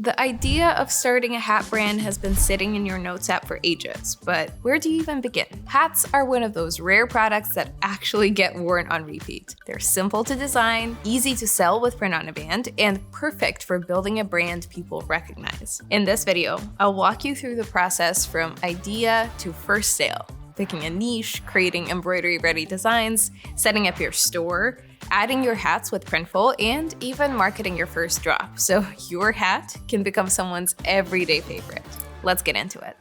The idea of starting a hat brand has been sitting in your notes app for ages, but where do you even begin? Hats are one of those rare products that actually get worn on repeat. They're simple to design, easy to sell with print on demand, and perfect for building a brand people recognize. In this video, I'll walk you through the process from idea to first sale, picking a niche, creating embroidery-ready designs, setting up your store, adding your hats with Printful, and even marketing your first drop, so your hat can become someone's everyday favorite. Let's get into it.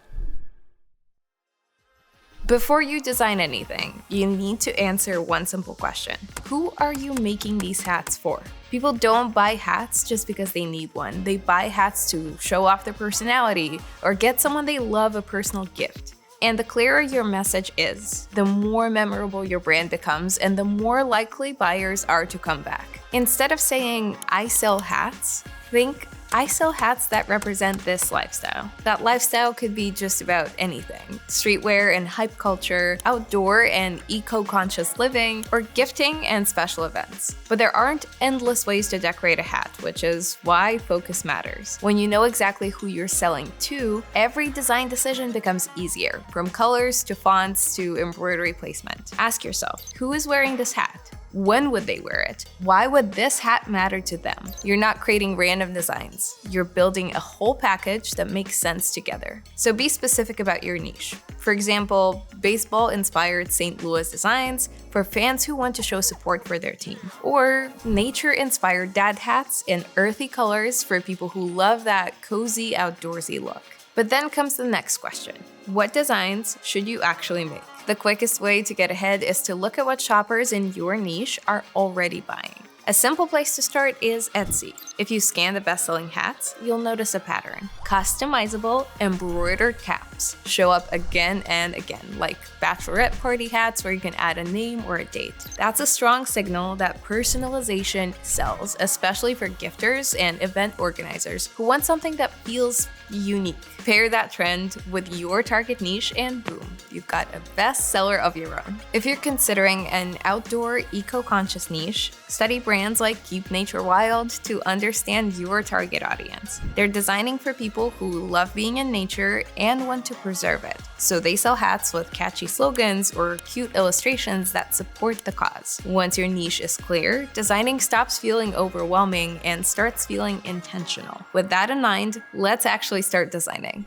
Before you design anything, you need to answer one simple question. Who are you making these hats for? People don't buy hats just because they need one. They buy hats to show off their personality or get someone they love a personal gift. And the clearer your message is, the more memorable your brand becomes and the more likely buyers are to come back. Instead of saying, I sell hats, think, I sell hats that represent this lifestyle. That lifestyle could be just about anything. Streetwear and hype culture, outdoor and eco-conscious living, or gifting and special events. But there aren't endless ways to decorate a hat, which is why focus matters. When you know exactly who you're selling to, every design decision becomes easier, from colors to fonts to embroidery placement. Ask yourself, who is wearing this hat? When would they wear it? Why would this hat matter to them? You're not creating random designs. You're building a whole package that makes sense together. So be specific about your niche. For example, baseball-inspired St. Louis designs for fans who want to show support for their team. Or nature-inspired dad hats in earthy colors for people who love that cozy, outdoorsy look. But then comes the next question. What designs should you actually make? The quickest way to get ahead is to look at what shoppers in your niche are already buying. A simple place to start is Etsy. If you scan the best-selling hats, you'll notice a pattern. Customizable, embroidered caps show up again and again, like bachelorette party hats where you can add a name or a date. That's a strong signal that personalization sells, especially for gifters and event organizers who want something that feels unique. Pair that trend with your target niche and boom, you've got a bestseller of your own. If you're considering an outdoor, eco-conscious niche, study brands like Keep Nature Wild to understand your target audience. They're designing for people who love being in nature and want to preserve it. So they sell hats with catchy slogans or cute illustrations that support the cause. Once your niche is clear, designing stops feeling overwhelming and starts feeling intentional. With that in mind, let's actually start designing.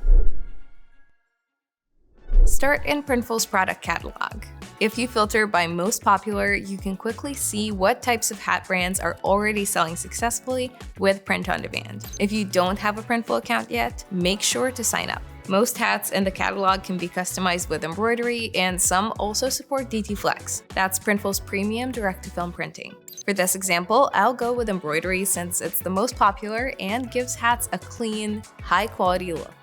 Start in Printful's product catalog. If you filter by most popular, you can quickly see what types of hat brands are already selling successfully with print on demand. If you don't have a Printful account yet, make sure to sign up. Most hats in the catalog can be customized with embroidery, and some also support DT Flex. That's Printful's premium direct-to-film printing. For this example, I'll go with embroidery since it's the most popular and gives hats a clean, high-quality look.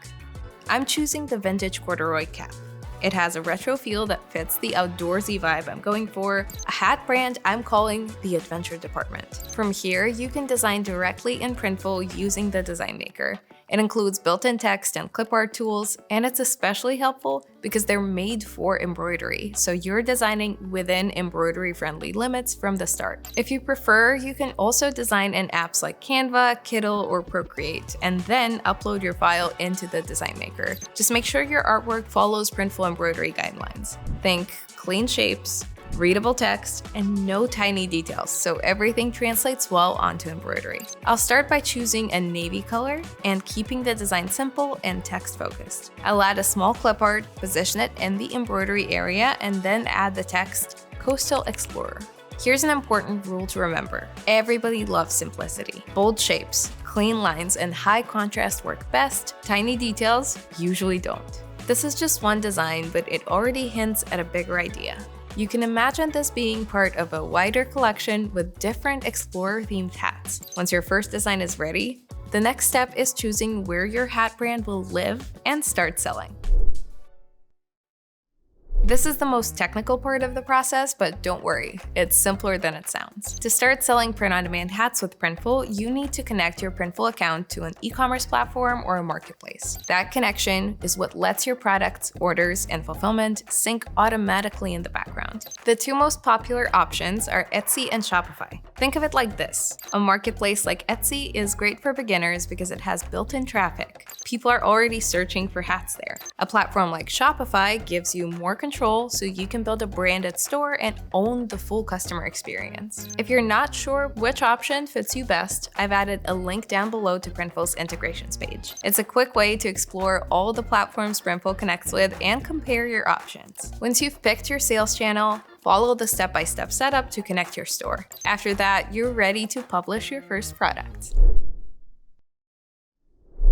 I'm choosing the vintage corduroy cap. It has a retro feel that fits the outdoorsy vibe I'm going for, a hat brand I'm calling the Adventure Department. From here, you can design directly in Printful using the Design Maker. It includes built-in text and clip art tools, and it's especially helpful because they're made for embroidery, so you're designing within embroidery-friendly limits from the start. If you prefer, you can also design in apps like Canva, Kittl, or Procreate, and then upload your file into the Design Maker. Just make sure your artwork follows Printful embroidery guidelines. Think clean shapes, readable text, and no tiny details, so everything translates well onto embroidery. I'll start by choosing a navy color and keeping the design simple and text-focused. I'll add a small clip art, position it in the embroidery area, and then add the text, Coastal Explorer. Here's an important rule to remember. Everybody loves simplicity. Bold shapes, clean lines, and high contrast work best. Tiny details usually don't. This is just one design, but it already hints at a bigger idea. You can imagine this being part of a wider collection with different explorer-themed hats. Once your first design is ready, the next step is choosing where your hat brand will live and start selling. This is the most technical part of the process, but don't worry, it's simpler than it sounds. To start selling print-on-demand hats with Printful, you need to connect your Printful account to an e-commerce platform or a marketplace. That connection is what lets your products, orders, and fulfillment sync automatically in the background. The two most popular options are Etsy and Shopify. Think of it like this. A marketplace like Etsy is great for beginners because it has built-in traffic. People are already searching for hats there. A platform like Shopify gives you more control so you can build a branded store and own the full customer experience. If you're not sure which option fits you best, I've added a link down below to Printful's integrations page. It's a quick way to explore all the platforms Printful connects with and compare your options. Once you've picked your sales channel, follow the step-by-step setup to connect your store. After that, you're ready to publish your first product.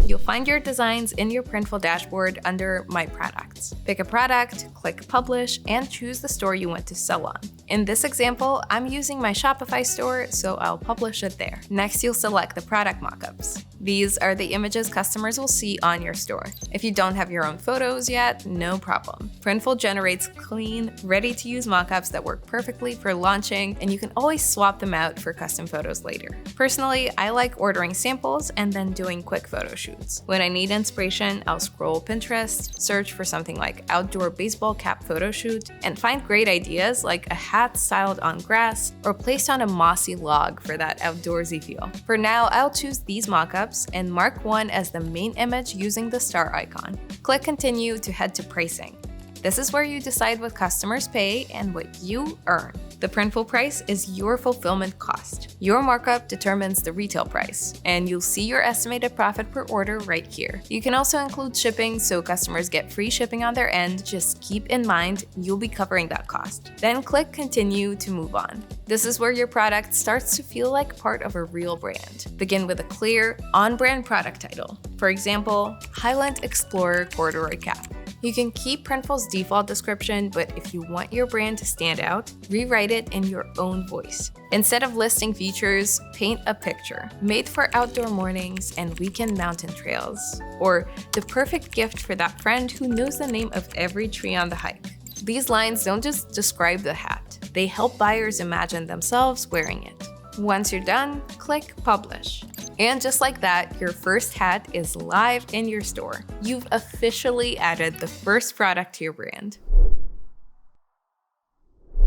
You'll find your designs in your Printful dashboard under My Products. Pick a product, click Publish, and choose the store you want to sell on. In this example, I'm using my Shopify store, so I'll publish it there. Next, you'll select the product mockups. These are the images customers will see on your store. If you don't have your own photos yet, no problem. Printful generates clean, ready-to-use mockups that work perfectly for launching, and you can always swap them out for custom photos later. Personally, I like ordering samples and then doing quick photo shoots. When I need inspiration, I'll scroll Pinterest, search for something like outdoor baseball cap photo shoot, and find great ideas like a hat styled on grass or placed on a mossy log for that outdoorsy feel. For now, I'll choose these mockups and mark one as the main image using the star icon. Click Continue to head to Pricing. This is where you decide what customers pay and what you earn. The Printful price is your fulfillment cost. Your markup determines the retail price, and you'll see your estimated profit per order right here. You can also include shipping so customers get free shipping on their end. Just keep in mind you'll be covering that cost. Then click Continue to move on. This is where your product starts to feel like part of a real brand. Begin with a clear, on-brand product title. For example, Highland Explorer Corduroy Cap. You can keep Printful's default description, but if you want your brand to stand out, rewrite it in your own voice. Instead of listing features, paint a picture. Made for outdoor mornings and weekend mountain trails. Or the perfect gift for that friend who knows the name of every tree on the hike. These lines don't just describe the hat, they help buyers imagine themselves wearing it. Once you're done, click Publish. And just like that, your first hat is live in your store. You've officially added the first product to your brand.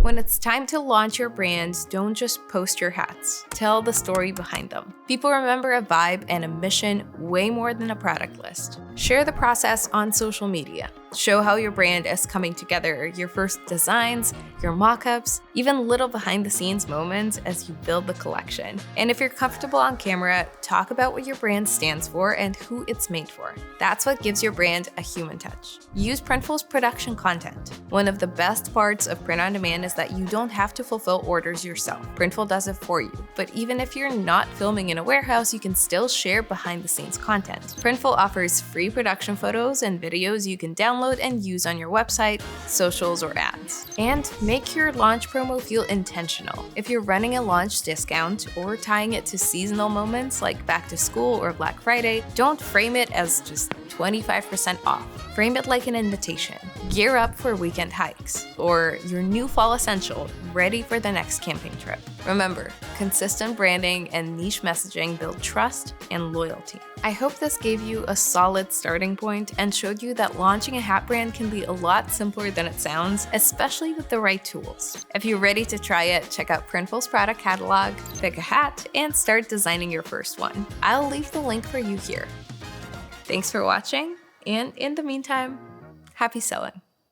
When it's time to launch your brand, don't just post your hats. Tell the story behind them. People remember a vibe and a mission way more than a product list. Share the process on social media. Show how your brand is coming together, your first designs, your mockups, even little behind-the-scenes moments as you build the collection. And if you're comfortable on camera, talk about what your brand stands for and who it's made for. That's what gives your brand a human touch. Use Printful's production content. One of the best parts of print on demand is that you don't have to fulfill orders yourself. Printful does it for you. But even if you're not filming in a warehouse, you can still share behind-the-scenes content. Printful offers free production photos and videos you can download and use on your website, socials, or ads. And make your launch promo feel intentional. If you're running a launch discount or tying it to seasonal moments like back to school or Black Friday, don't frame it as just 25% off. Frame it like an invitation. Gear up for weekend hikes or your new fall essential ready for the next camping trip. Remember, consistent branding and niche messaging build trust and loyalty. I hope this gave you a solid starting point and showed you that launching a hat brand can be a lot simpler than it sounds, especially with the right tools. If you're ready to try it, check out Printful's product catalog, pick a hat, and start designing your first one. I'll leave the link for you here. Thanks for watching, and in the meantime, happy selling.